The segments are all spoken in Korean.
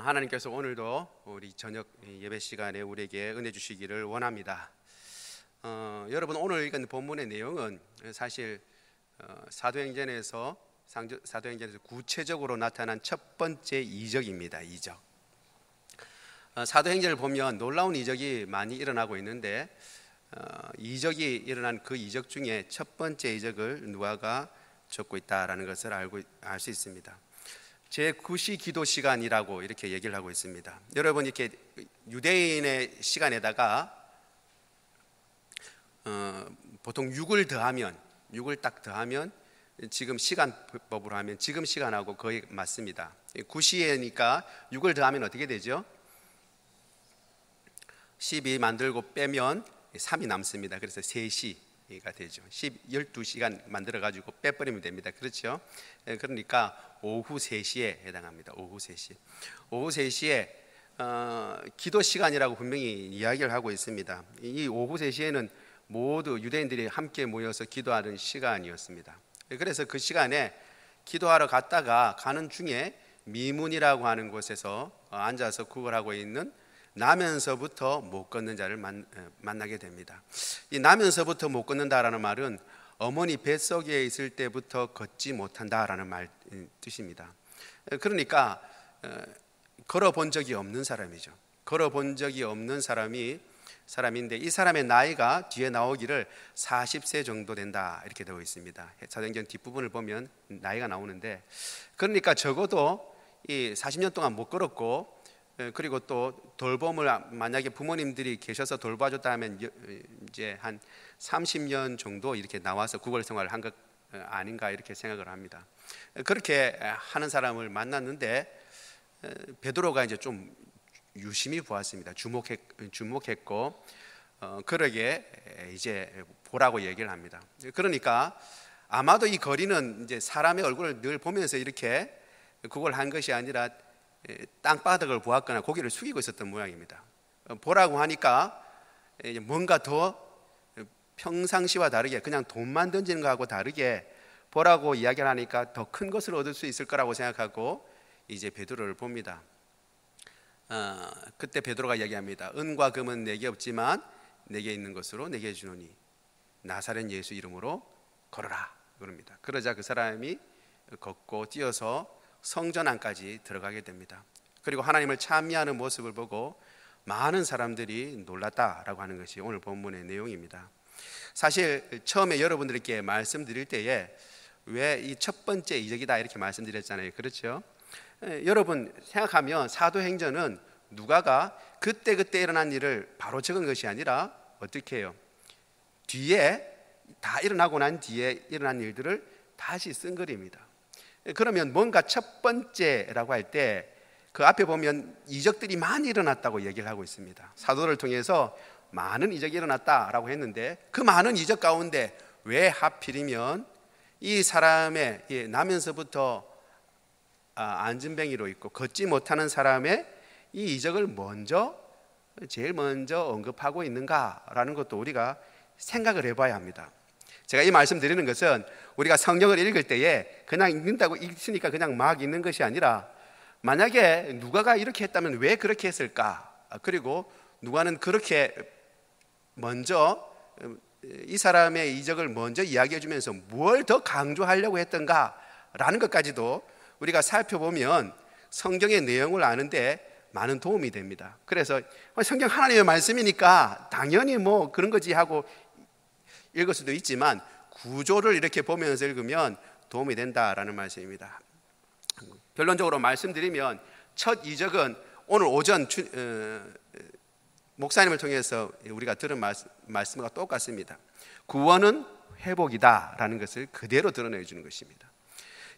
하나님께서 오늘도 우리 저녁 예배 시간에 우리에게 은혜 주시기를 원합니다. 여러분, 오늘 읽은 본문의 내용은 사실 사도행전에서 구체적으로 나타난 첫 번째 이적입니다. 이적. 사도행전을 보면 놀라운 이적이 많이 일어나고 있는데 이적이 일어난 그 이적 중에 첫 번째 이적을 누가가 적고 있다라는 것을 알 수 있습니다. 제9시 기도 시간이라고 이렇게 얘기를 하고 있습니다. 여러분, 이렇게 유대인의 시간에다가 보통 6을 딱 더하면 지금 시간법으로 하면 지금 시간하고 거의 맞습니다. 9시에니까 6을 더하면 어떻게 되죠? 12 만들고 빼면 3이 남습니다. 그래서 3시가 되죠. 12시간 만들어 가지고 빼버리면 됩니다. 그렇죠? 그러니까 오후 3시에 해당합니다. 오후 3시. 오후 3시에 기도 시간이라고 분명히 이야기를 하고 있습니다. 이 오후 3시에는 모두 유대인들이 함께 모여서 기도하는 시간이었습니다. 그래서 그 시간에 기도하러 갔다가 가는 중에 미문이라고 하는 곳에서 앉아서 구걸하고 있는 나면서부터 못 걷는 자를 만나게 됩니다. 이 나면서부터 못 걷는다라는 말은 어머니 뱃속에 있을 때부터 걷지 못한다라는 뜻입니다. 그러니까 걸어본 적이 없는 사람이죠. 걸어본 적이 없는 사람인데 이 사람의 나이가 뒤에 나오기를 40세 정도 된다 이렇게 되어 있습니다. 사도행전 뒷부분을 보면 나이가 나오는데, 그러니까 적어도 이 40년 동안 못 걸었고, 그리고 또 돌봄을 만약에 부모님들이 계셔서 돌봐줬다 하면 이제 한 30년 정도 이렇게 나와서 구걸 생활을 한 것 아닌가 이렇게 생각을 합니다. 그렇게 하는 사람을 만났는데 베드로가 이제 좀 유심히 보았습니다. 주목했고 그러게 이제 보라고 얘기를 합니다. 그러니까 아마도 이 거리는 이제 사람의 얼굴을 늘 보면서 이렇게 그걸 한 것이 아니라 땅바닥을 보았거나 고개를 숙이고 있었던 모양입니다. 보라고 하니까 뭔가 더 평상시와 다르게 그냥 돈만 던지는 거하고 다르게 보라고 이야기를 하니까 더 큰 것을 얻을 수 있을 거라고 생각하고 이제 베드로를 봅니다. 그때 베드로가 이야기합니다. 은과 금은 내게 없지만 내게 있는 것으로 내게 주노니 나사렛 예수 이름으로 걸어라 그럽니다. 그러자 그 사람이 걷고 뛰어서 성전 안까지 들어가게 됩니다. 그리고 하나님을 찬미하는 모습을 보고 많은 사람들이 놀랐다라고 하는 것이 오늘 본문의 내용입니다. 사실 처음에 여러분들께 말씀드릴 때에 왜 이 첫 번째 이적이다 이렇게 말씀드렸잖아요. 그렇죠? 여러분 생각하면 사도행전은 누가가 그때 일어난 일을 바로 적은 것이 아니라 어떻게 해요? 뒤에 다 일어나고 난 뒤에 일어난 일들을 다시 쓴 글입니다. 그러면 뭔가 첫 번째라고 할 때 그 앞에 보면 이적들이 많이 일어났다고 얘기를 하고 있습니다. 사도를 통해서 많은 이적이 일어났다라고 했는데 그 많은 이적 가운데 왜 하필이면 이 사람의 나면서부터 안진뱅이로 있고 걷지 못하는 사람의 이 이적을 제일 먼저 언급하고 있는가라는 것도 우리가 생각을 해봐야 합니다. 제가 이 말씀 드리는 것은 우리가 성경을 읽을 때에 그냥 읽는다고 읽으니까 그냥 막 읽는 것이 아니라 만약에 누가가 이렇게 했다면 왜 그렇게 했을까? 그리고 누가는 그렇게 먼저 이 사람의 이적을 먼저 이야기해 주면서 뭘 더 강조하려고 했던가라는 것까지도 우리가 살펴보면 성경의 내용을 아는데 많은 도움이 됩니다. 그래서 성경 하나님의 말씀이니까 당연히 뭐 그런 거지 하고 읽을 수도 있지만 구조를 이렇게 보면서 읽으면 도움이 된다라는 말씀입니다. 결론적으로 말씀드리면 첫 이적은 오늘 오전 목사님을 통해서 우리가 들은 말씀과 똑같습니다. 구원은 회복이다라는 것을 그대로 드러내 주는 것입니다.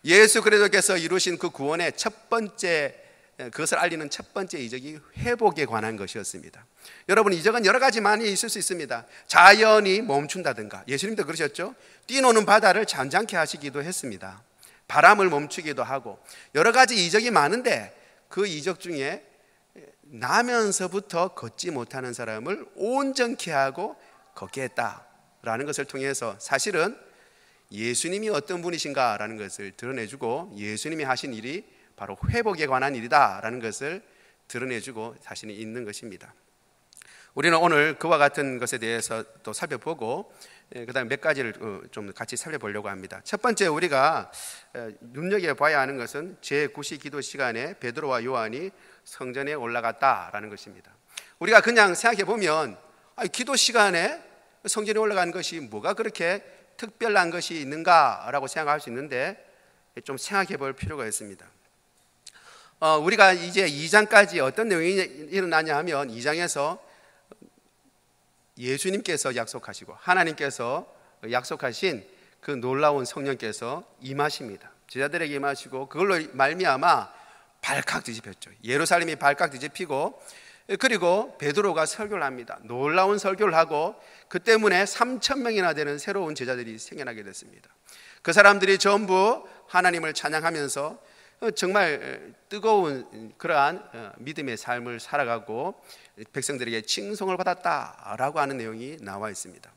예수 그리스도께서 이루신 그 구원의 첫 번째, 그것을 알리는 첫 번째 이적이 회복에 관한 것이었습니다. 여러분, 이적은 여러 가지 많이 있을 수 있습니다. 자연이 멈춘다든가, 예수님도 그러셨죠. 뛰노는 바다를 잠잠케 하시기도 했습니다. 바람을 멈추기도 하고 여러 가지 이적이 많은데 그 이적 중에 나면서부터 걷지 못하는 사람을 온전케 하고 걷게 했다라는 것을 통해서 사실은 예수님이 어떤 분이신가라는 것을 드러내주고 예수님이 하신 일이 바로 회복에 관한 일이다라는 것을 드러내주고 자신이 있는 것입니다. 우리는 오늘 그와 같은 것에 대해서 또 살펴보고 그다음에 몇 가지를 좀 같이 살펴보려고 합니다. 첫 번째 우리가 눈여겨봐야 하는 것은 제9시 기도 시간에 베드로와 요한이 성전에 올라갔다라는 것입니다. 우리가 그냥 생각해 보면 기도 시간에 성전에 올라가는 것이 뭐가 그렇게 특별한 것이 있는가라고 생각할 수 있는데 좀 생각해 볼 필요가 있습니다. 우리가 이제 2장까지 어떤 내용이 일어나냐 하면 2장에서 예수님께서 약속하시고 하나님께서 약속하신 그 놀라운 성령께서 임하십니다. 제자들에게 임하시고 그걸로 말미암아 발칵 뒤집혔죠. 예루살렘이 발칵 뒤집히고 그리고 베드로가 설교를 합니다. 놀라운 설교를 하고 그 때문에 3,000명이나 되는 새로운 제자들이 생겨나게 됐습니다. 그 사람들이 전부 하나님을 찬양하면서 정말 뜨거운 그러한 믿음의 삶을 살아가고 백성들에게 칭송을 받았다라고 하는 내용이 나와 있습니다.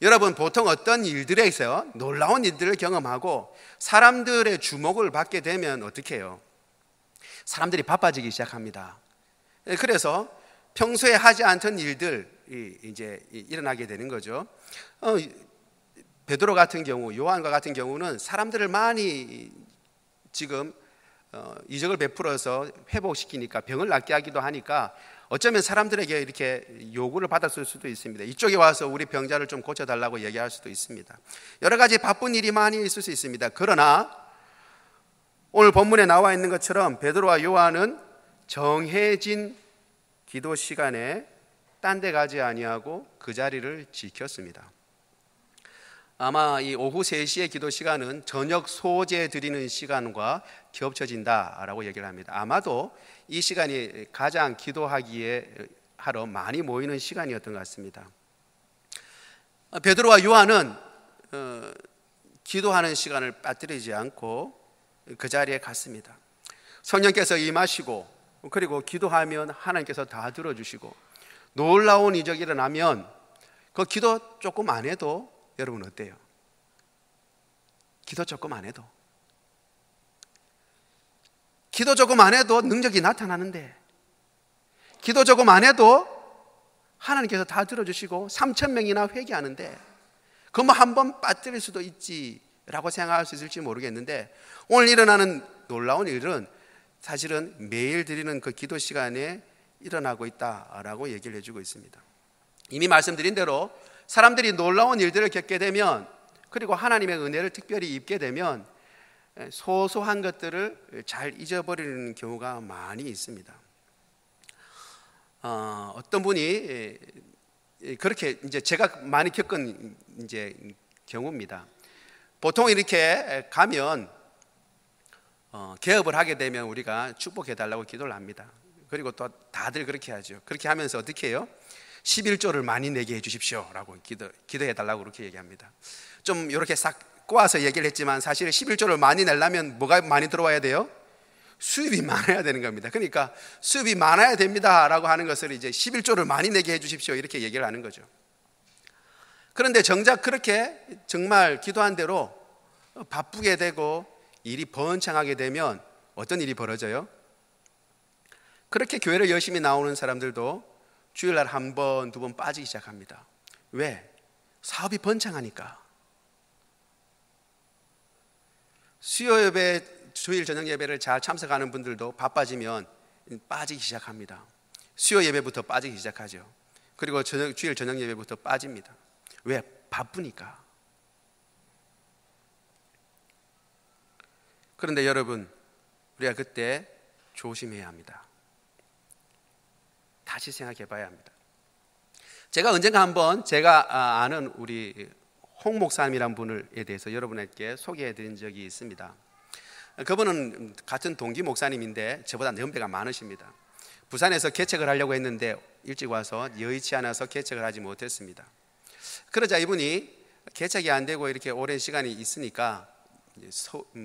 여러분, 보통 어떤 일들에서 놀라운 일들을 경험하고 사람들의 주목을 받게 되면 어떻게 해요? 사람들이 바빠지기 시작합니다. 그래서 평소에 하지 않던 일들이 이제 일어나게 되는 거죠. 베드로 같은 경우, 요한과 같은 경우는 사람들을 많이 지금 이적을 베풀어서 회복시키니까 병을 낫게 하기도 하니까 어쩌면 사람들에게 이렇게 요구를 받았을 수도 있습니다. 이쪽에 와서 우리 병자를 좀 고쳐달라고 얘기할 수도 있습니다. 여러 가지 바쁜 일이 많이 있을 수 있습니다. 그러나 오늘 본문에 나와 있는 것처럼 베드로와 요한은 정해진 기도 시간에 딴 데 가지 아니하고 그 자리를 지켰습니다. 아마 이 오후 3시의 기도 시간은 저녁 소제 드리는 시간과 겹쳐진다라고 얘기를 합니다. 아마도 이 시간이 가장 기도하기에 하러 많이 모이는 시간이었던 것 같습니다. 베드로와 요한은 기도하는 시간을 빠뜨리지 않고 그 자리에 갔습니다. 성령께서 임하시고 그리고 기도하면 하나님께서 다 들어주시고 놀라운 이적이 일어나면 그 기도 조금 안 해도 여러분 어때요? 기도 조금 안 해도 능력이 나타나는데, 기도 조금 안 해도 하나님께서 다 들어주시고 3,000명이나 회개하는데 그거 뭐 한 번 빠뜨릴 수도 있지라고 생각할 수 있을지 모르겠는데, 오늘 일어나는 놀라운 일은 사실은 매일 드리는 그 기도 시간에 일어나고 있다라고 얘기를 해주고 있습니다. 이미 말씀드린 대로 사람들이 놀라운 일들을 겪게 되면, 그리고 하나님의 은혜를 특별히 입게 되면 소소한 것들을 잘 잊어버리는 경우가 많이 있습니다. 어떤 분이 그렇게 이제 제가 많이 겪은 이제 경우입니다. 보통 이렇게 가면 개업을 하게 되면 우리가 축복해 달라고 기도를 합니다. 그리고 또 다들 그렇게 하죠. 그렇게 하면서 어떻게 해요? 11조를 많이 내게 해주십시오라고 기도해 달라고 그렇게 얘기합니다. 좀 이렇게 싹 꼬아서 얘기를 했지만 사실 11조를 많이 내려면 뭐가 많이 들어와야 돼요? 수입이 많아야 되는 겁니다. 그러니까 수입이 많아야 됩니다라고 하는 것을 이제 11조를 많이 내게 해주십시오 이렇게 얘기를 하는 거죠. 그런데 정작 그렇게 정말 기도한 대로 바쁘게 되고 일이 번창하게 되면 어떤 일이 벌어져요? 그렇게 교회를 열심히 나오는 사람들도 주일날 한 번, 두 번 빠지기 시작합니다. 왜? 사업이 번창하니까. 수요 예배, 주일 저녁 예배를 잘 참석하는 분들도 바빠지면 빠지기 시작합니다. 수요 예배부터 빠지기 시작하죠. 그리고 주일 저녁 예배부터 빠집니다. 왜? 바쁘니까. 그런데 여러분, 우리가 그때 조심해야 합니다. 다시 생각해 봐야 합니다. 제가 언젠가 한번 제가 아는 우리 홍 목사님이란 분에 대해서 여러분에게 소개해 드린 적이 있습니다. 그분은 같은 동기 목사님인데 저보다 연배가 많으십니다. 부산에서 개척을 하려고 했는데 일찍 와서 여의치 않아서 개척을 하지 못했습니다. 그러자 이분이 개척이 안 되고 이렇게 오랜 시간이 있으니까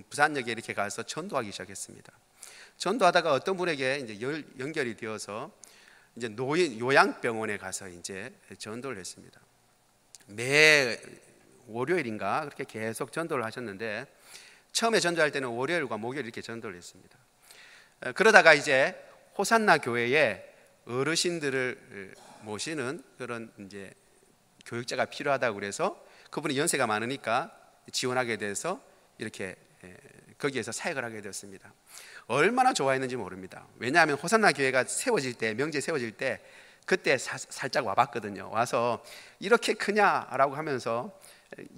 부산역에 이렇게 가서 전도하기 시작했습니다. 전도하다가 어떤 분에게 이제 연결이 되어서 이제 요양병원에 가서 이제 전도를 했습니다. 매 월요일인가 그렇게 계속 전도를 하셨는데, 처음에 전도할 때는 월요일과 목요일 이렇게 전도를 했습니다. 그러다가 이제 호산나 교회에 어르신들을 모시는 그런 이제 교육자가 필요하다고 그래서 그분이 연세가 많으니까 지원하게 돼서 이렇게 거기에서 사역을 하게 되었습니다. 얼마나 좋아했는지 모릅니다. 왜냐하면 호산나 교회가 세워질 때, 명제 세워질 때 그때 살짝 와봤거든요. 와서 이렇게 크냐라고 하면서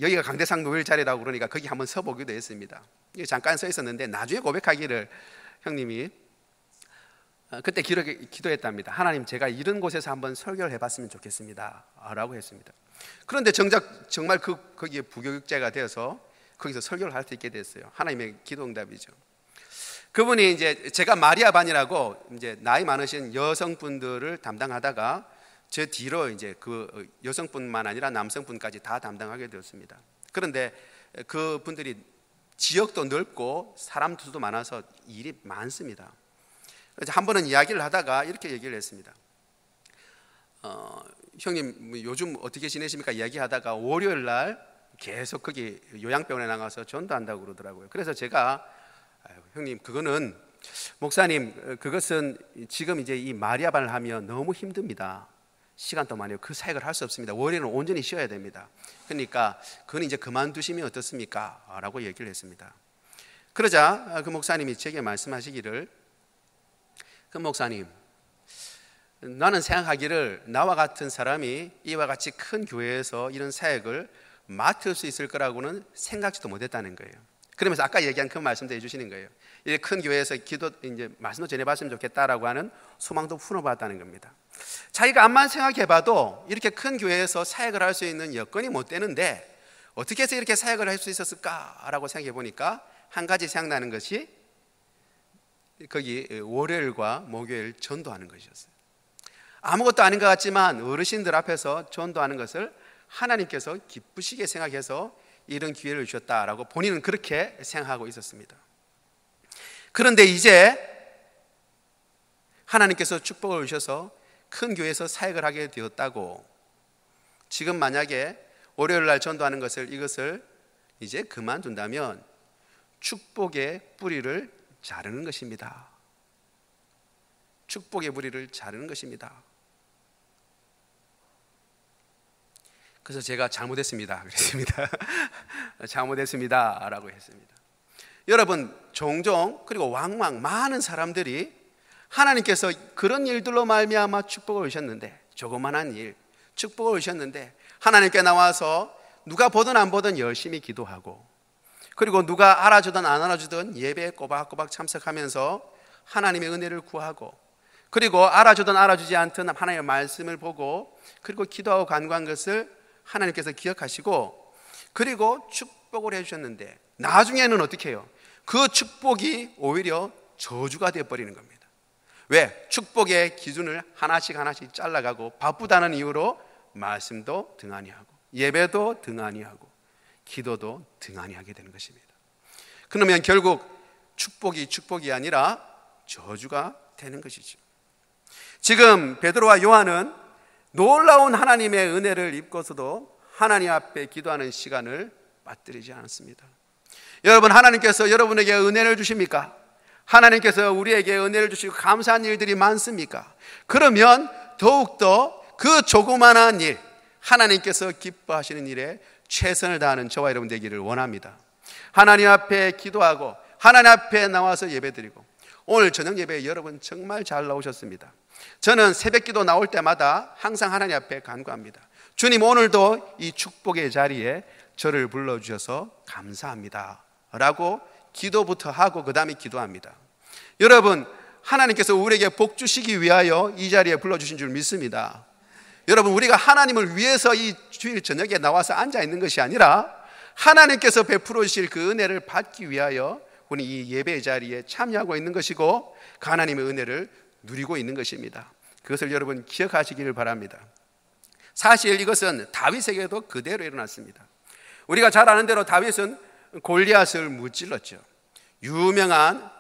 여기가 강대상 노일 자리라고 그러니까 거기 한번 서보기도 했습니다. 잠깐 서 있었는데 나중에 고백하기를 형님이 그때 기도했답니다. 하나님, 제가 이런 곳에서 한번 설교를 해봤으면 좋겠습니다 라고 했습니다. 그런데 정말 거기에 부교육자가 되어서 거기서 설교를 할 수 있게 됐어요. 하나님의 기도 응답이죠. 그분이 이제 제가 마리아반이라고 이제 나이 많으신 여성분들을 담당하다가 제 뒤로 이제 그 여성분만 아니라 남성분까지 다 담당하게 되었습니다. 그런데 그 분들이 지역도 넓고 사람 수도 많아서 일이 많습니다. 그래서 한 번은 이야기를 하다가 이렇게 얘기를 했습니다. 형님 요즘 어떻게 지내십니까? 이야기하다가 월요일 날 계속 거기 요양병원에 나가서 전도한다고 그러더라고요. 그래서 제가 형님 그거는 목사님 그것은 지금 이제 이 마리아반을 하면 너무 힘듭니다. 시간도 많이 그 사역을 할 수 없습니다. 월요일은 온전히 쉬어야 됩니다. 그러니까 그건 이제 그만두시면 어떻습니까? 라고 얘기를 했습니다. 그러자 그 목사님이 제게 말씀하시기를, 그 목사님, 나는 생각하기를 나와 같은 사람이 이와 같이 큰 교회에서 이런 사역을 맡을 수 있을 거라고는 생각지도 못했다는 거예요. 그러면서 아까 얘기한 그 말씀도 해주시는 거예요. 이제 큰 교회에서 기도 이제 말씀도 전해봤으면 좋겠다라고 하는 소망도 풀어봤다는 겁니다. 자기가 암만 생각해봐도 이렇게 큰 교회에서 사역을 할 수 있는 여건이 못 되는데 어떻게 해서 이렇게 사역을 할 수 있었을까라고 생각해 보니까 한 가지 생각나는 것이 거기 월요일과 목요일 전도하는 것이었어요. 아무것도 아닌 것 같지만 어르신들 앞에서 전도하는 것을 하나님께서 기쁘시게 생각해서 이런 기회를 주셨다라고 본인은 그렇게 생각하고 있었습니다. 그런데 이제 하나님께서 축복을 주셔서 큰 교회에서 사역을 하게 되었다고, 지금 만약에 월요일 날 전도하는 이것을 이제 그만둔다면 축복의 뿌리를 자르는 것입니다. 축복의 뿌리를 자르는 것입니다. 그래서 제가 잘못했습니다 그랬습니다. 잘못했습니다 라고 했습니다. 여러분, 종종 그리고 왕왕 많은 사람들이 하나님께서 그런 일들로 말미암아 축복을 주셨는데, 조그만한 일 축복을 주셨는데 하나님께 나와서 누가 보든 안 보든 열심히 기도하고, 그리고 누가 알아주든 안 알아주든 예배에 꼬박꼬박 참석하면서 하나님의 은혜를 구하고, 그리고 알아주든 알아주지 않든 하나님의 말씀을 보고 그리고 기도하고 간구한 것을 하나님께서 기억하시고 그리고 축복을 해주셨는데 나중에는 어떻게 해요? 그 축복이 오히려 저주가 되어버리는 겁니다. 왜? 축복의 기준을 하나씩 잘라가고 바쁘다는 이유로 말씀도 등한히 하고 예배도 등한히 하고 기도도 등한히 하게 되는 것입니다. 그러면 결국 축복이 아니라 저주가 되는 것이죠. 지금 베드로와 요한은 놀라운 하나님의 은혜를 입고서도 하나님 앞에 기도하는 시간을 빠뜨리지 않았습니다. 여러분, 하나님께서 여러분에게 은혜를 주십니까? 하나님께서 우리에게 은혜를 주시고 감사한 일들이 많습니까? 그러면 더욱더 그 조그만한 일, 하나님께서 기뻐하시는 일에 최선을 다하는 저와 여러분 되기를 원합니다. 하나님 앞에 기도하고 하나님 앞에 나와서 예배드리고, 오늘 저녁 예배에 여러분 정말 잘 나오셨습니다. 저는 새벽기도 나올 때마다 항상 하나님 앞에 간구합니다. 주님, 오늘도 이 축복의 자리에 저를 불러주셔서 감사합니다 라고 기도부터 하고 그 다음에 기도합니다. 여러분, 하나님께서 우리에게 복 주시기 위하여 이 자리에 불러주신 줄 믿습니다. 여러분, 우리가 하나님을 위해서 이 주일 저녁에 나와서 앉아 있는 것이 아니라 하나님께서 베풀어 주실 그 은혜를 받기 위하여 우리 이 예배 자리에 참여하고 있는 것이고 그 하나님의 은혜를 누리고 있는 것입니다. 그것을 여러분 기억하시기를 바랍니다. 사실 이것은 다윗에게도 그대로 일어났습니다. 우리가 잘 아는 대로 다윗은 골리앗을 무찔렀죠. 유명한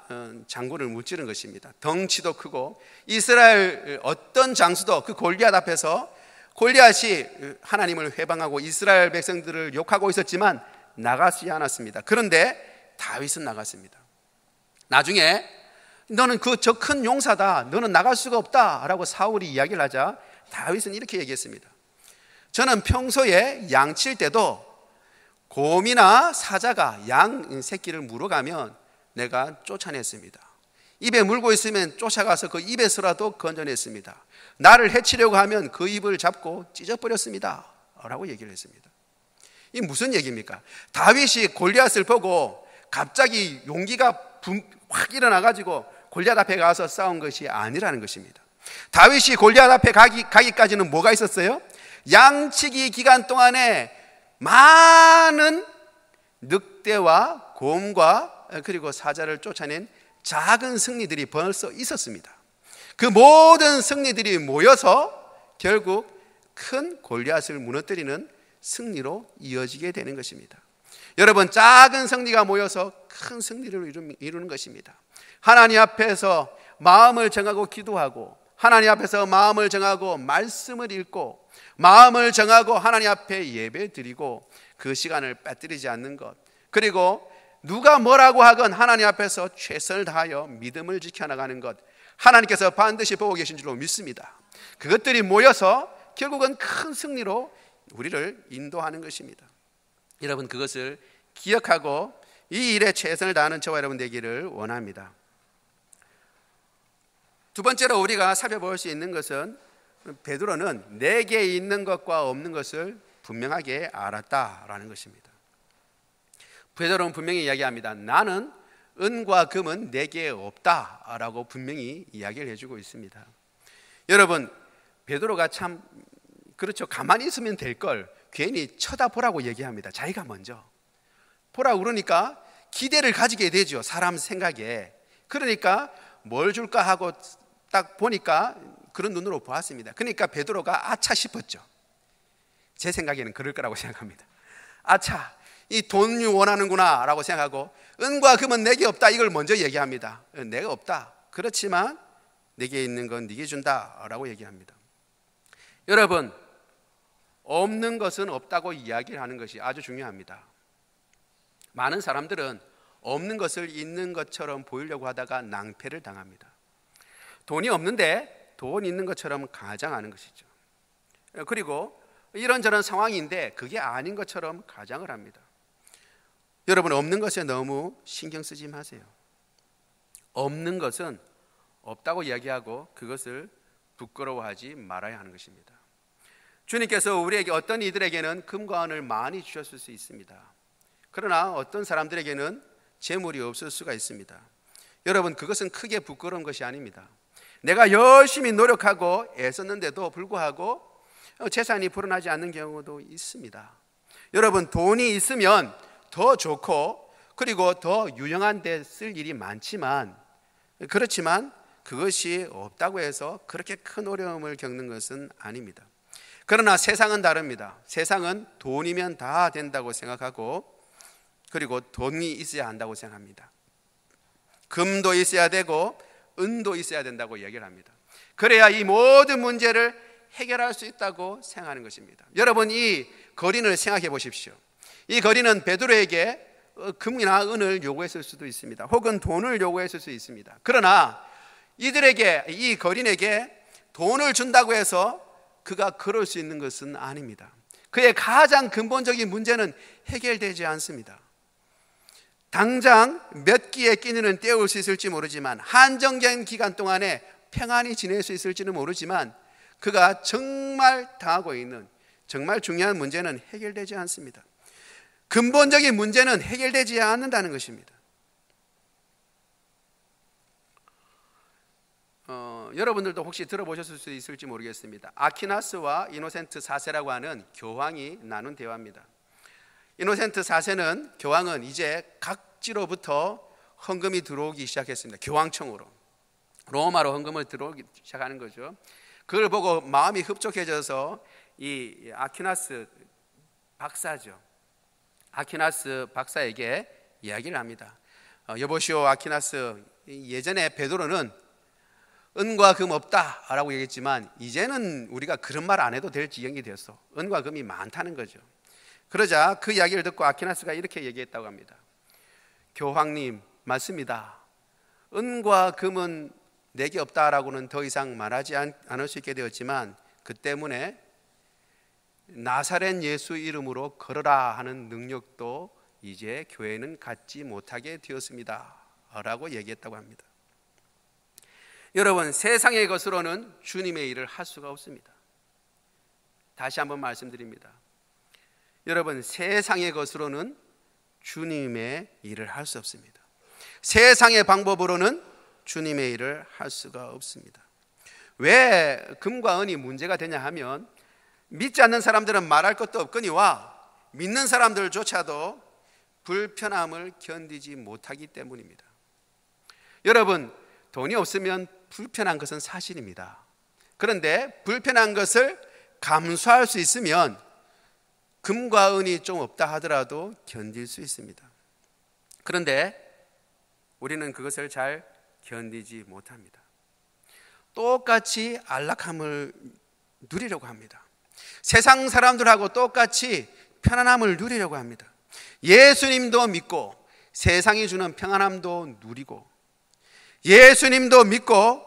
장군을 무찌른 것입니다. 덩치도 크고 이스라엘 어떤 장수도 그 골리앗 앞에서, 골리앗이 하나님을 회방하고 이스라엘 백성들을 욕하고 있었지만 나가지 않았습니다. 그런데 다윗은 나갔습니다. 나중에 너는 그 저 큰 용사다, 너는 나갈 수가 없다 라고 사울이 이야기를 하자 다윗은 이렇게 얘기했습니다. 저는 평소에 양칠 때도 곰이나 사자가 양 새끼를 물어가면 내가 쫓아냈습니다. 입에 물고 있으면 쫓아가서 그 입에서라도 건져냈습니다. 나를 해치려고 하면 그 입을 잡고 찢어버렸습니다 라고 얘기를 했습니다. 이게 무슨 얘기입니까? 다윗이 골리앗을 보고 갑자기 용기가 확 일어나가지고 골리앗 앞에 가서 싸운 것이 아니라는 것입니다. 다윗이 골리앗 앞에 가기까지는 뭐가 있었어요? 양치기 기간 동안에 많은 늑대와 곰과 그리고 사자를 쫓아낸 작은 승리들이 벌써 있었습니다. 그 모든 승리들이 모여서 결국 큰 골리앗을 무너뜨리는 승리로 이어지게 되는 것입니다. 여러분, 작은 승리가 모여서 큰 승리를 이루는 것입니다. 하나님 앞에서 마음을 정하고 기도하고, 하나님 앞에서 마음을 정하고 말씀을 읽고, 마음을 정하고 하나님 앞에 예배 드리고, 그 시간을 빼뜨리지 않는 것, 그리고 누가 뭐라고 하건 하나님 앞에서 최선을 다하여 믿음을 지켜나가는 것, 하나님께서 반드시 보고 계신 줄로 믿습니다. 그것들이 모여서 결국은 큰 승리로 우리를 인도하는 것입니다. 여러분, 그것을 기억하고 이 일에 최선을 다하는 저와 여러분 되기를 원합니다. 두 번째로 우리가 살펴볼 수 있는 것은 베드로는 내게 있는 것과 없는 것을 분명하게 알았다라는 것입니다. 베드로는 분명히 이야기합니다. 나는 은과 금은 내게 없다라고 분명히 이야기를 해주고 있습니다. 여러분, 베드로가 참 그렇죠. 가만히 있으면 될 걸 괜히 쳐다보라고 얘기합니다. 자기가 먼저 보라고 그러니까 기대를 가지게 되죠. 사람 생각에. 그러니까 뭘 줄까 하고 딱 보니까 그런 눈으로 보았습니다. 그러니까 베드로가 아차 싶었죠. 제 생각에는 그럴 거라고 생각합니다. 아차, 이 돈이 원하는구나 라고 생각하고, 은과 금은 내게 없다 이걸 먼저 얘기합니다. 내가 없다. 그렇지만 내게 있는 건 네게 준다 라고 얘기합니다. 여러분, 없는 것은 없다고 이야기를 하는 것이 아주 중요합니다. 많은 사람들은 없는 것을 있는 것처럼 보이려고 하다가 낭패를 당합니다. 돈이 없는데 돈 있는 것처럼 가장하는 것이죠. 그리고 이런저런 상황인데 그게 아닌 것처럼 가장을 합니다. 여러분, 없는 것에 너무 신경 쓰지 마세요. 없는 것은 없다고 이야기하고 그것을 부끄러워하지 말아야 하는 것입니다. 주님께서 우리에게 어떤 이들에게는 금과 은을 많이 주셨을 수 있습니다. 그러나 어떤 사람들에게는 재물이 없을 수가 있습니다. 여러분, 그것은 크게 부끄러운 것이 아닙니다. 내가 열심히 노력하고 애썼는데도 불구하고 재산이 불어나지 않는 경우도 있습니다. 여러분, 돈이 있으면 더 좋고 그리고 더 유용한 데 쓸 일이 많지만, 그렇지만 그것이 없다고 해서 그렇게 큰 어려움을 겪는 것은 아닙니다. 그러나 세상은 다릅니다. 세상은 돈이면 다 된다고 생각하고, 그리고 돈이 있어야 한다고 생각합니다. 금도 있어야 되고 은도 있어야 된다고 얘기를 합니다. 그래야 이 모든 문제를 해결할 수 있다고 생각하는 것입니다. 여러분, 이 거린을 생각해 보십시오. 이 거린은 베드로에게 금이나 은을 요구했을 수도 있습니다. 혹은 돈을 요구했을 수 있습니다. 그러나 이들에게, 이 거린에게 돈을 준다고 해서 그가 그럴 수 있는 것은 아닙니다. 그의 가장 근본적인 문제는 해결되지 않습니다. 당장 몇 끼의 끼니는 때울 수 있을지 모르지만, 한정된 기간 동안에 평안히 지낼 수 있을지는 모르지만, 그가 정말 당하고 있는 정말 중요한 문제는 해결되지 않습니다. 근본적인 문제는 해결되지 않는다는 것입니다. 여러분들도 혹시 들어보셨을 수 있을지 모르겠습니다. 아퀴나스와 이노센트 4세라고 하는 교황이 나눈 대화입니다. 이노센트 4세는, 교황은 이제 각지로부터 헌금이 들어오기 시작했습니다. 교황청으로, 로마로 헌금을 들어오기 시작하는 거죠. 그걸 보고 마음이 흡족해져서 이 아퀴나스 박사죠, 아퀴나스 박사에게 이야기를 합니다. 여보시오 아퀴나스, 예전에 베드로는 은과 금 없다라고 얘기했지만 이제는 우리가 그런 말 안 해도 될 지경이 되었어. 은과 금이 많다는 거죠. 그러자 그 이야기를 듣고 아퀴나스가 이렇게 얘기했다고 합니다. 교황님, 맞습니다. 은과 금은 내게 없다라고는 더 이상 말하지 않을 수 있게 되었지만 그 때문에 나사렛 예수 이름으로 걸어라 하는 능력도 이제 교회는 갖지 못하게 되었습니다 라고 얘기했다고 합니다. 여러분, 세상의 것으로는 주님의 일을 할 수가 없습니다. 다시 한번 말씀드립니다. 여러분, 세상의 것으로는 주님의 일을 할 수 없습니다. 세상의 방법으로는 주님의 일을 할 수가 없습니다. 왜 금과 은이 문제가 되냐 하면 믿지 않는 사람들은 말할 것도 없거니와 믿는 사람들조차도 불편함을 견디지 못하기 때문입니다. 여러분, 돈이 없으면 불편한 것은 사실입니다. 그런데 불편한 것을 감수할 수 있으면 금과 은이 좀 없다 하더라도 견딜 수 있습니다. 그런데 우리는 그것을 잘 견디지 못합니다. 똑같이 안락함을 누리려고 합니다. 세상 사람들하고 똑같이 편안함을 누리려고 합니다. 예수님도 믿고 세상이 주는 평안함도 누리고 예수님도 믿고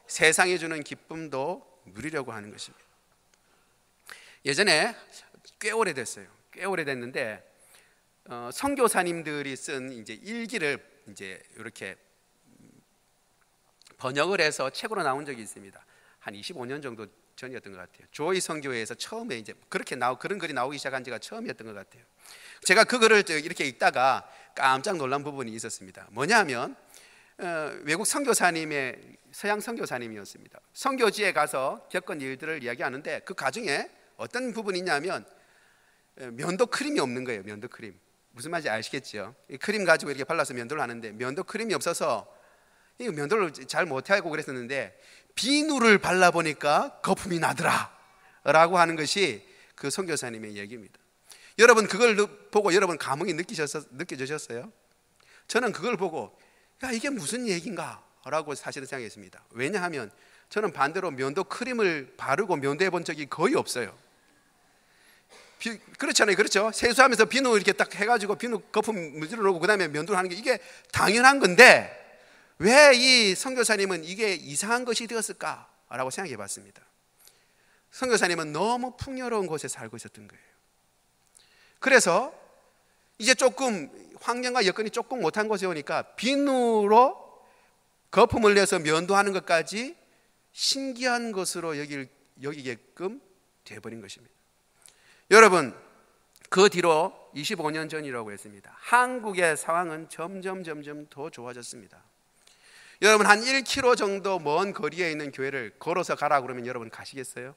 세상이 주는 기쁨도 누리려고 하는 것입니다. 예전에 꽤 오래됐어요. 꽤 오래됐는데 선교사님들이 쓴 이제 일기를 이제 이렇게 번역을 해서 책으로 나온 적이 있습니다. 한 25년 정도 전이었던 것 같아요. 조이 선교회에서 처음에 이제 그런 글이 나오기 시작한 지가 처음이었던 것 같아요. 제가 그 글을 이렇게 읽다가 깜짝 놀란 부분이 있었습니다. 뭐냐면 외국 선교사님의 서양 선교사님이었습니다. 선교지에 가서 겪은 일들을 이야기하는데 그 가중에 어떤 부분이 있냐면 면도 크림이 없는 거예요. 면도 크림. 무슨 말인지 아시겠죠? 이 크림 가지고 이렇게 발라서 면도를 하는데 면도 크림이 없어서 이 면도를 잘 못하고 그랬었는데 비누를 발라보니까 거품이 나더라 라고 하는 것이 그 선교사님의 얘기입니다. 여러분, 그걸 보고 여러분 감흥이 느껴지셨어요? 저는 그걸 보고 야, 이게 무슨 얘기인가 라고 사실은 생각했습니다. 왜냐하면 저는 반대로 면도 크림을 바르고 면도해 본 적이 거의 없어요. 그렇잖아요. 그렇죠? 세수하면서 비누 이렇게 딱 해가지고 비누 거품 물질을 놓고 그 다음에 면도를 하는 게 이게 당연한 건데 왜 이 선교사님은 이게 이상한 것이 되었을까라고 생각해 봤습니다. 선교사님은 너무 풍요로운 곳에 살고 있었던 거예요. 그래서 이제 조금 환경과 여건이 조금 못한 곳에 오니까 비누로 거품을 내서 면도하는 것까지 신기한 것으로 여기게끔 되어버린 것입니다. 여러분, 그 뒤로 25년 전이라고 했습니다. 한국의 상황은 점점 더 좋아졌습니다. 여러분, 한 1km 정도 먼 거리에 있는 교회를 걸어서 가라 그러면 여러분 가시겠어요?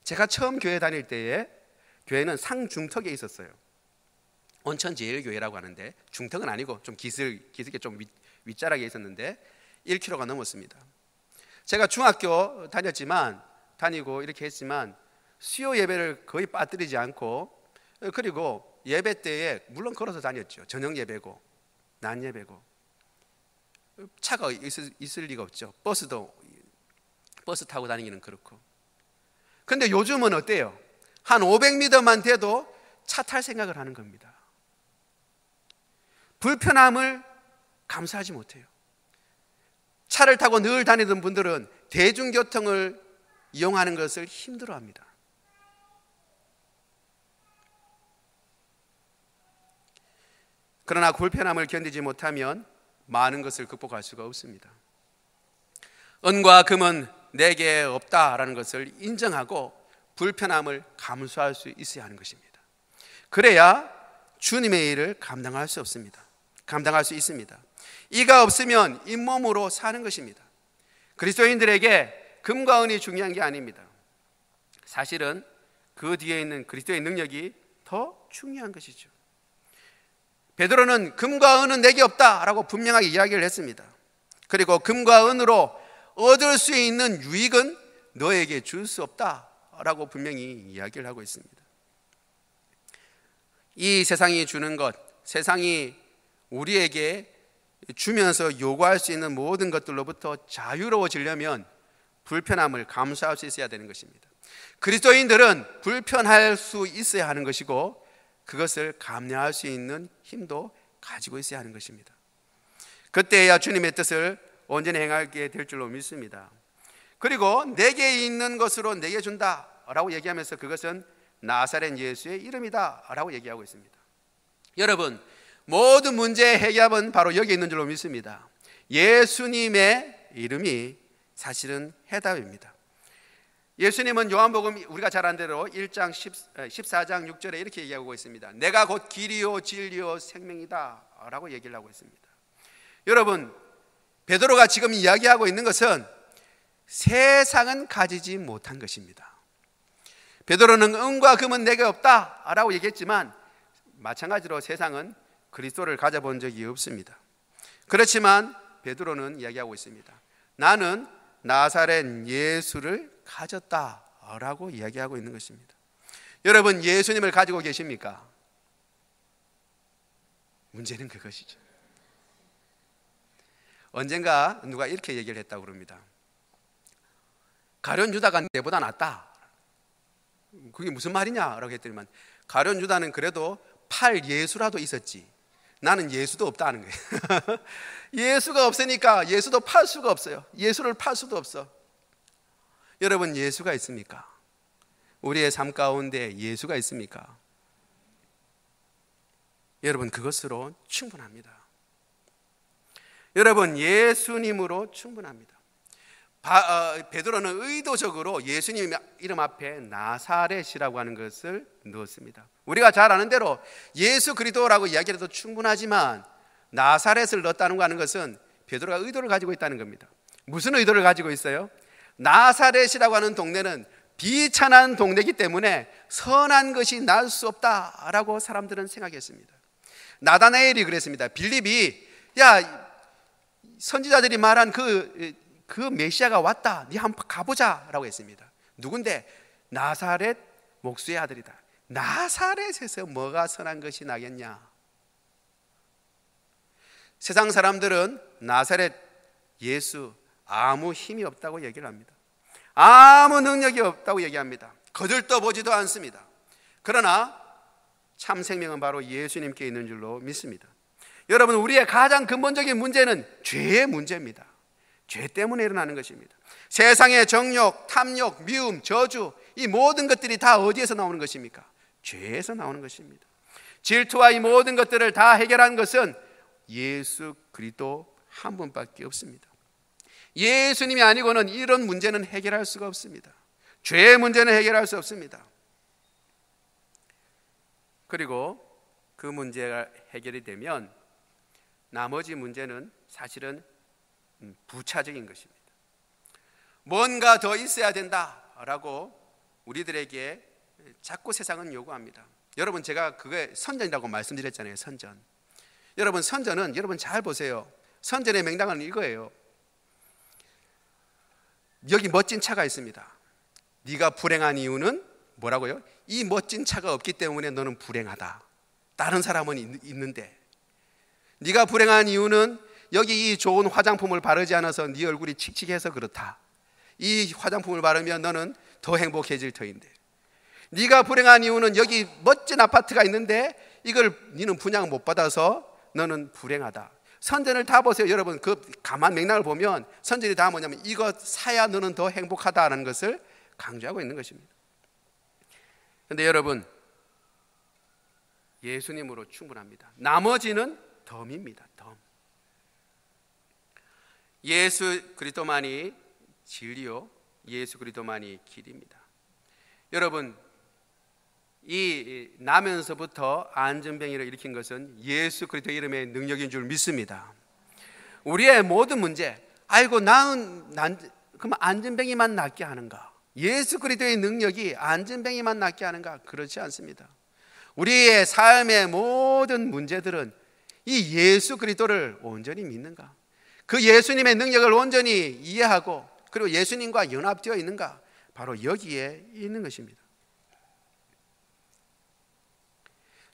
제가 처음 교회 다닐 때에 교회는 상중턱에 있었어요. 온천제일교회라고 하는데 중턱은 아니고 좀 기슭에 좀 윗자락에 있었는데 1km가 넘었습니다. 제가 중학교 다니고 이렇게 했지만 수요 예배를 거의 빠뜨리지 않고 그리고 예배 때에 물론 걸어서 다녔죠. 저녁 예배고 낮 예배고 차가 있을 리가 없죠. 버스 타고 다니기는 그렇고. 근데 요즘은 어때요? 한 500m만 돼도 차 탈 생각을 하는 겁니다. 불편함을 감수하지 못해요. 차를 타고 늘 다니던 분들은 대중교통을 이용하는 것을 힘들어합니다. 그러나 불편함을 견디지 못하면 많은 것을 극복할 수가 없습니다. 은과 금은 내게 없다라는 것을 인정하고 불편함을 감수할 수 있어야 하는 것입니다. 그래야 주님의 일을 감당할 수 있습니다. 이가 없으면 잇몸으로 사는 것입니다. 그리스도인들에게 금과 은이 중요한 게 아닙니다. 사실은 그 뒤에 있는 그리스도의 능력이 더 중요한 것이죠. 베드로는 금과 은은 내게 없다라고 분명하게 이야기를 했습니다. 그리고 금과 은으로 얻을 수 있는 유익은 너에게 줄 수 없다라고 분명히 이야기를 하고 있습니다. 이 세상이 주는 것, 세상이 우리에게 주면서 요구할 수 있는 모든 것들로부터 자유로워지려면 불편함을 감수할 수 있어야 되는 것입니다. 그리스도인들은 불편할 수 있어야 하는 것이고 그것을 감내할 수 있는 힘도 가지고 있어야 하는 것입니다. 그때야 주님의 뜻을 온전히 행하게 될 줄로 믿습니다. 그리고 내게 있는 것으로 내게 준다라고 얘기하면서 그것은 나사렛 예수의 이름이다 라고 얘기하고 있습니다. 여러분, 모든 문제의 해결은 바로 여기 있는 줄로 믿습니다. 예수님의 이름이 사실은 해답입니다. 예수님은 요한복음 우리가 잘 아는 대로 1장 14장 6절에 이렇게 얘기하고 있습니다. 내가 곧 길이요 진리요 생명이다 라고 얘기를 하고 있습니다. 여러분, 베드로가 지금 이야기하고 있는 것은 세상은 가지지 못한 것입니다. 베드로는 은과 금은 내게 없다 라고 얘기했지만 마찬가지로 세상은 그리스도를 가져본 적이 없습니다. 그렇지만 베드로는 이야기하고 있습니다. 나는 나사렛 예수를 가졌다 라고 이야기하고 있는 것입니다. 여러분, 예수님을 가지고 계십니까? 문제는 그것이죠. 언젠가 누가 이렇게 얘기를 했다고 그럽니다. 가룟 유다가 내보다 낫다. 그게 무슨 말이냐라고 했더니만, 가룟 유다는 그래도 팔 예수라도 있었지 나는 예수도 없다 하는 거예요. 예수가 없으니까 예수도 팔 수가 없어요. 예수를 팔 수도 없어. 여러분, 예수가 있습니까? 우리의 삶 가운데 예수가 있습니까? 여러분, 그것으로 충분합니다. 여러분, 예수님으로 충분합니다. 베드로는 의도적으로 예수님 이름 앞에 나사렛이라고 하는 것을 넣었습니다. 우리가 잘 아는 대로 예수 그리스도라고 이야기해도 충분하지만 나사렛을 넣었다는 거 하는 것은 베드로가 의도를 가지고 있다는 겁니다. 무슨 의도를 가지고 있어요? 나사렛이라고 하는 동네는 비천한 동네이기 때문에 선한 것이 날 수 없다라고 사람들은 생각했습니다. 나다나엘이 그랬습니다. 빌립이 야, 선지자들이 말한 그 메시아가 왔다, 네 한번 가보자 라고 했습니다. 누군데? 나사렛 목수의 아들이다. 나사렛에서 뭐가 선한 것이 나겠냐? 세상 사람들은 나사렛 예수 아무 힘이 없다고 얘기를 합니다. 아무 능력이 없다고 얘기합니다. 거들떠보지도 않습니다. 그러나 참 생명은 바로 예수님께 있는 줄로 믿습니다. 여러분, 우리의 가장 근본적인 문제는 죄의 문제입니다. 죄 때문에 일어나는 것입니다. 세상의 정욕, 탐욕, 미움, 저주, 이 모든 것들이 다 어디에서 나오는 것입니까? 죄에서 나오는 것입니다. 질투와 이 모든 것들을 다 해결하는 것은 예수 그리스도 한 분밖에 없습니다. 예수님이 아니고는 이런 문제는 해결할 수가 없습니다. 죄의 문제는 해결할 수 없습니다. 그리고 그 문제가 해결이 되면 나머지 문제는 사실은 부차적인 것입니다. 뭔가 더 있어야 된다라고 우리들에게 자꾸 세상은 요구합니다. 여러분, 제가 그게 선전이라고 말씀드렸잖아요. 선전. 여러분, 선전은 여러분 잘 보세요. 선전의 맥락은 이거예요. 여기 멋진 차가 있습니다. 네가 불행한 이유는 뭐라고요? 이 멋진 차가 없기 때문에 너는 불행하다. 다른 사람은 있는데. 네가 불행한 이유는 여기 이 좋은 화장품을 바르지 않아서 네 얼굴이 칙칙해서 그렇다. 이 화장품을 바르면 너는 더 행복해질 터인데. 네가 불행한 이유는 여기 멋진 아파트가 있는데 이걸 너는 분양 못 받아서 너는 불행하다. 선전을 다 보세요. 여러분, 그 가만 맥락을 보면 선전이 다 뭐냐면 이거 사야 너는 더 행복하다는 것을 강조하고 있는 것입니다. 그런데 여러분, 예수님으로 충분합니다. 나머지는 덤입니다. 덤. 예수 그리스도만이 진리요, 예수 그리스도만이 길입니다. 여러분, 이 나면서부터 안전병이를 일으킨 것은 예수 그리스도 이름의 능력인 줄 믿습니다. 우리의 모든 문제, 아이고 그럼 안전병이만 낫게 하는가? 예수 그리스도의 능력이 안전병이만 낫게 하는가? 그렇지 않습니다. 우리의 삶의 모든 문제들은 이 예수 그리스도를 온전히 믿는가? 그 예수님의 능력을 온전히 이해하고 그리고 예수님과 연합되어 있는가? 바로 여기에 있는 것입니다.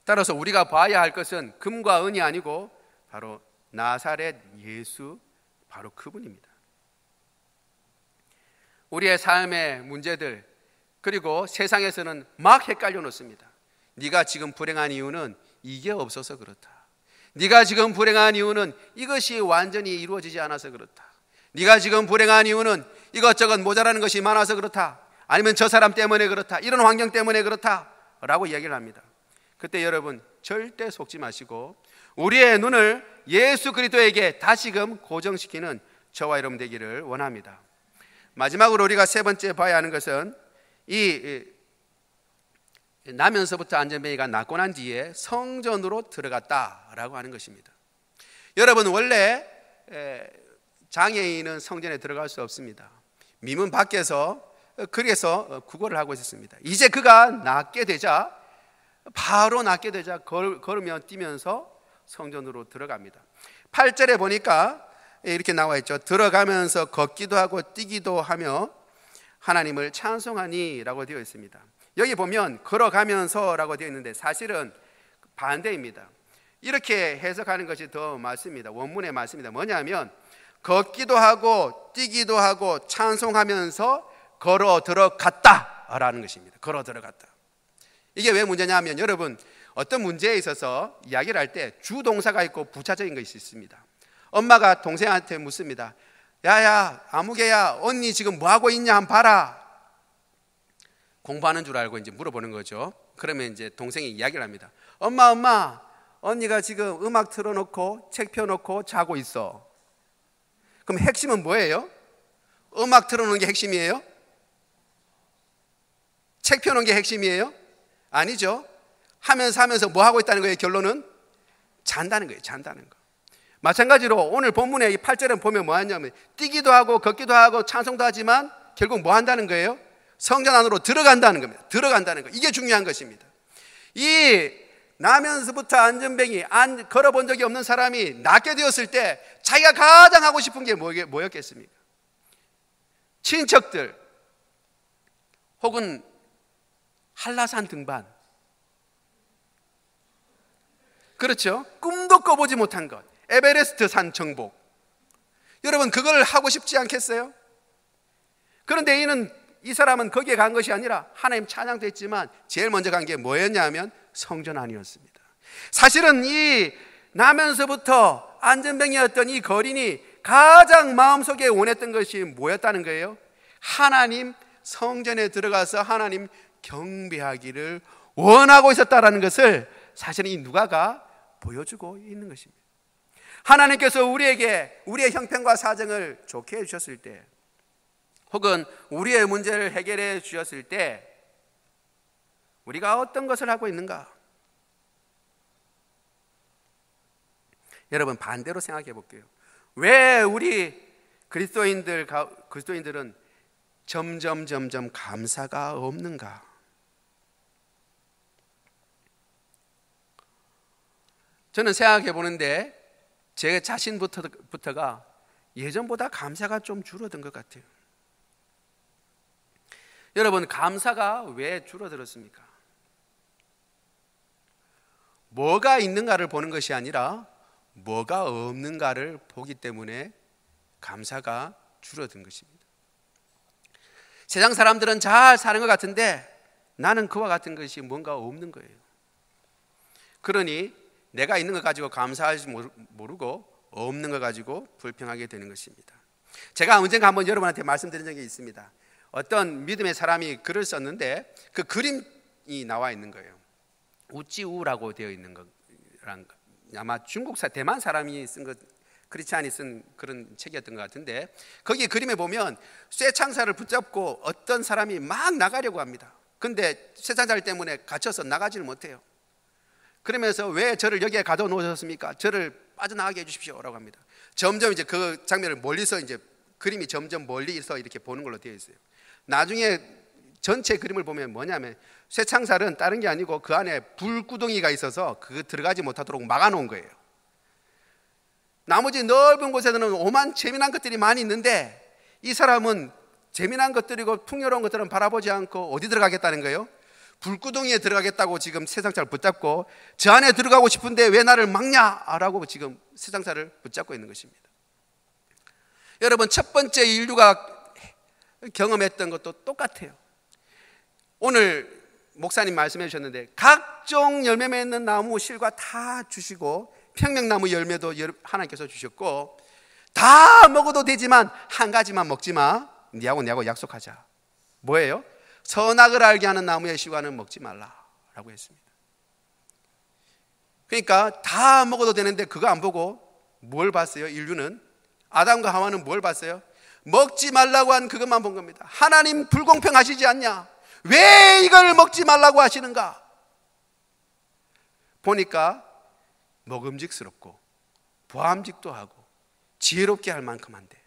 따라서 우리가 봐야 할 것은 금과 은이 아니고 바로 나사렛 예수, 바로 그분입니다. 우리의 삶의 문제들, 그리고 세상에서는 막 헷갈려 놓습니다. 네가 지금 불행한 이유는 이게 없어서 그렇다. 네가 지금 불행한 이유는 이것이 완전히 이루어지지 않아서 그렇다. 네가 지금 불행한 이유는 이것저것 모자라는 것이 많아서 그렇다. 아니면 저 사람 때문에 그렇다. 이런 환경 때문에 그렇다 라고 이야기를 합니다. 그때 여러분 절대 속지 마시고 우리의 눈을 예수 그리스도에게 다시금 고정시키는 저와 여러분 되기를 원합니다. 마지막으로 우리가 세 번째 봐야 하는 것은 이 나면서부터 안전뱅이가 낫고 난 뒤에 성전으로 들어갔다라고 하는 것입니다. 여러분 원래 장애인은 성전에 들어갈 수 없습니다. 미문 밖에서 그래서 구걸을 하고 있었습니다. 이제 그가 낫게 되자 바로 낫게 되자 걸으며 뛰면서 성전으로 들어갑니다. 8절에 보니까 이렇게 나와 있죠. 들어가면서 걷기도 하고 뛰기도 하며 하나님을 찬송하니 라고 되어 있습니다. 여기 보면 걸어가면서 라고 되어 있는데 사실은 반대입니다. 이렇게 해석하는 것이 더 맞습니다. 원문의 맞습니다. 뭐냐면 걷기도 하고 뛰기도 하고 찬송하면서 걸어 들어갔다 라는 것입니다. 걸어 들어갔다. 이게 왜 문제냐 하면 여러분 어떤 문제에 있어서 이야기를 할 때 주동사가 있고 부차적인 것이 있습니다. 엄마가 동생한테 묻습니다. 야야 아무개야 언니 지금 뭐하고 있냐 한번 봐라. 공부하는 줄 알고 이제 물어보는 거죠. 그러면 이제 동생이 이야기를 합니다. 엄마 언니가 지금 음악 틀어놓고 책 펴놓고 자고 있어. 그럼 핵심은 뭐예요? 음악 틀어놓는 게 핵심이에요? 책 펴놓은 게 핵심이에요? 아니죠. 하면서 뭐 하고 있다는 거예요? 결론은 잔다는 거예요. 잔다는 거. 마찬가지로 오늘 본문의 이 8절은 보면 뭐 하냐면 뛰기도 하고 걷기도 하고 찬송도 하지만 결국 뭐 한다는 거예요? 성전 안으로 들어간다는 겁니다. 들어간다는 거. 이게 중요한 것입니다. 이 나면서부터 안전뱅이 걸어본 적이 없는 사람이 낫게 되었을 때 자기가 가장 하고 싶은 게 뭐였겠습니까? 친척들 혹은 한라산 등반. 그렇죠? 꿈도 꿔보지 못한 것. 에베레스트 산 정복. 여러분 그걸 하고 싶지 않겠어요? 그런데 이 사람은 거기에 간 것이 아니라 하나님 찬양도 했지만 제일 먼저 간 게 뭐였냐 하면 성전 안이었습니다. 사실은 이 나면서부터 안전뱅이였던 이 거린이 가장 마음속에 원했던 것이 뭐였다는 거예요? 하나님 성전에 들어가서 하나님 경배하기를 원하고 있었다는 것을 사실은 이 누가가 보여주고 있는 것입니다. 하나님께서 우리에게 우리의 형편과 사정을 좋게 해주셨을 때 혹은 우리의 문제를 해결해 주셨을 때 우리가 어떤 것을 하고 있는가? 여러분 반대로 생각해 볼게요. 왜 우리 그리스도인들은 점점 감사가 없는가? 저는 생각해 보는데 제 자신부터가 예전보다 감사가 좀 줄어든 것 같아요. 여러분 감사가 왜 줄어들었습니까? 뭐가 있는가를 보는 것이 아니라 뭐가 없는가를 보기 때문에 감사가 줄어든 것입니다. 세상 사람들은 잘 사는 것 같은데 나는 그와 같은 것이 뭔가 없는 거예요. 그러니 내가 있는 것 가지고 감사하지 모르고 없는 것 가지고 불평하게 되는 것입니다. 제가 언젠가 한번 여러분한테 말씀드린 적이 있습니다. 어떤 믿음의 사람이 글을 썼는데 그 그림이 나와 있는 거예요. 우찌우라고 되어 있는 거랑 아마 대만 사람이 쓴 것, 크리스찬이 쓴 그런 책이었던 것 같은데 거기 그림에 보면 쇠창살을 붙잡고 어떤 사람이 막 나가려고 합니다. 근데 쇠창살 때문에 갇혀서 나가지를 못해요. 그러면서 왜 저를 여기에 가둬놓으셨습니까? 저를 빠져나가게 해주십시오라고 합니다. 점점 이제 그 장면을 멀리서 이제 그림이 점점 멀리서 이렇게 보는 걸로 되어 있어요. 나중에 전체 그림을 보면 뭐냐면 쇠창살은 다른 게 아니고 그 안에 불구덩이가 있어서 그 들어가지 못하도록 막아놓은 거예요. 나머지 넓은 곳에는 오만 재미난 것들이 많이 있는데 이 사람은 재미난 것들이고 풍요로운 것들은 바라보지 않고 어디 들어가겠다는 거예요? 불구덩이에 들어가겠다고 지금 쇠창살을 붙잡고 저 안에 들어가고 싶은데 왜 나를 막냐라고 지금 쇠창살을 붙잡고 있는 것입니다. 여러분 첫 번째 인류가 경험했던 것도 똑같아요. 오늘 목사님 말씀해 주셨는데 각종 열매 맺는 나무 실과 다 주시고 평명나무 열매도 하나님께서 주셨고, 다 먹어도 되지만 한 가지만 먹지 마. 내하고 약속하자. 뭐예요? 선악을 알게 하는 나무의 씨과는 먹지 말라라고 했습니다. 그러니까 다 먹어도 되는데 그거 안 보고 뭘 봤어요? 인류는, 아담과 하와는 뭘 봤어요? 먹지 말라고 한 그것만 본 겁니다. 하나님 불공평하시지 않냐? 왜 이걸 먹지 말라고 하시는가? 보니까 먹음직스럽고 보암직도 하고 지혜롭게 할 만큼 한데,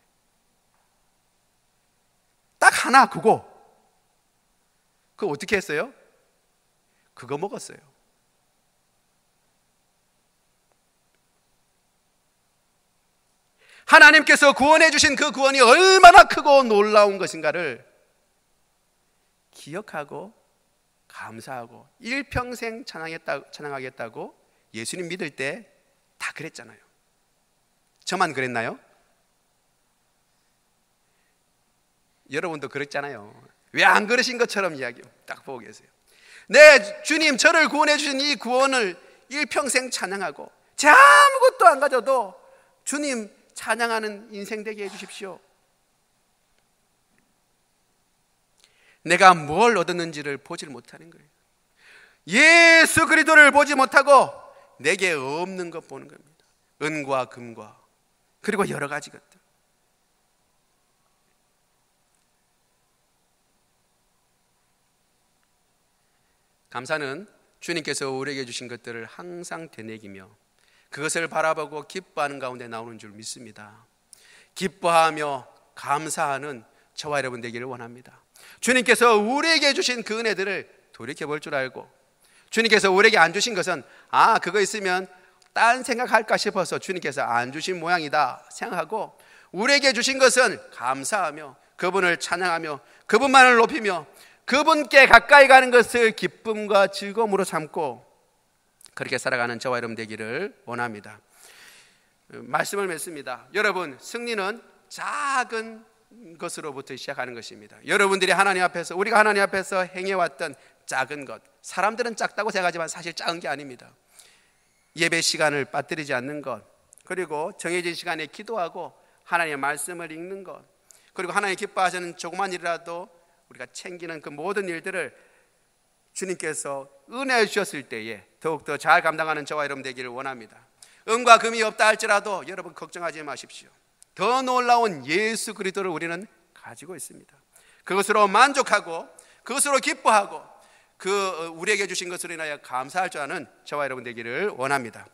딱 하나 그거 어떻게 했어요? 그거 먹었어요. 하나님께서 구원해 주신 그 구원이 얼마나 크고 놀라운 것인가를 기억하고 감사하고 일평생 찬양하겠다고 예수님 믿을 때 다 그랬잖아요. 저만 그랬나요? 여러분도 그랬잖아요. 왜 안 그러신 것처럼 이야기 딱 보고 계세요. 네, 주님, 저를 구원해 주신 이 구원을 일평생 찬양하고 제 아무것도 안 가져도 주님 찬양하는 인생 되게 해주십시오. 내가 뭘 얻었는지를 보질 못하는 거예요. 예수 그리스도를 보지 못하고 내게 없는 것 보는 겁니다. 은과 금과 그리고 여러 가지 것들. 감사는 주님께서 우리에게 주신 것들을 항상 되새기며 그것을 바라보고 기뻐하는 가운데 나오는 줄 믿습니다. 기뻐하며 감사하는 저와 여러분 되기를 원합니다. 주님께서 우리에게 주신 그 은혜들을 돌이켜볼 줄 알고, 주님께서 우리에게 안 주신 것은 그거 있으면 딴 생각할까 싶어서 주님께서 안 주신 모양이다 생각하고, 우리에게 주신 것은 감사하며 그분을 찬양하며 그분만을 높이며 그분께 가까이 가는 것을 기쁨과 즐거움으로 삼고 그렇게 살아가는 저와 여러분 되기를 원합니다. 말씀을 맺습니다. 여러분, 승리는 작은 것으로부터 시작하는 것입니다. 여러분들이 하나님 앞에서, 우리가 하나님 앞에서 행해왔던 작은 것, 사람들은 작다고 생각하지만 사실 작은 게 아닙니다. 예배 시간을 빠뜨리지 않는 것, 그리고 정해진 시간에 기도하고 하나님의 말씀을 읽는 것, 그리고 하나님 기뻐하시는 조그만 일이라도 우리가 챙기는 그 모든 일들을 주님께서 은혜 주셨을 때에 더욱더 잘 감당하는 저와 여러분 되기를 원합니다. 은과 금이 없다 할지라도 여러분 걱정하지 마십시오. 더 놀라운 예수 그리스도를 우리는 가지고 있습니다. 그것으로 만족하고 그것으로 기뻐하고 그 우리에게 주신 것으로 인하여 감사할 줄 아는 저와 여러분 되기를 원합니다.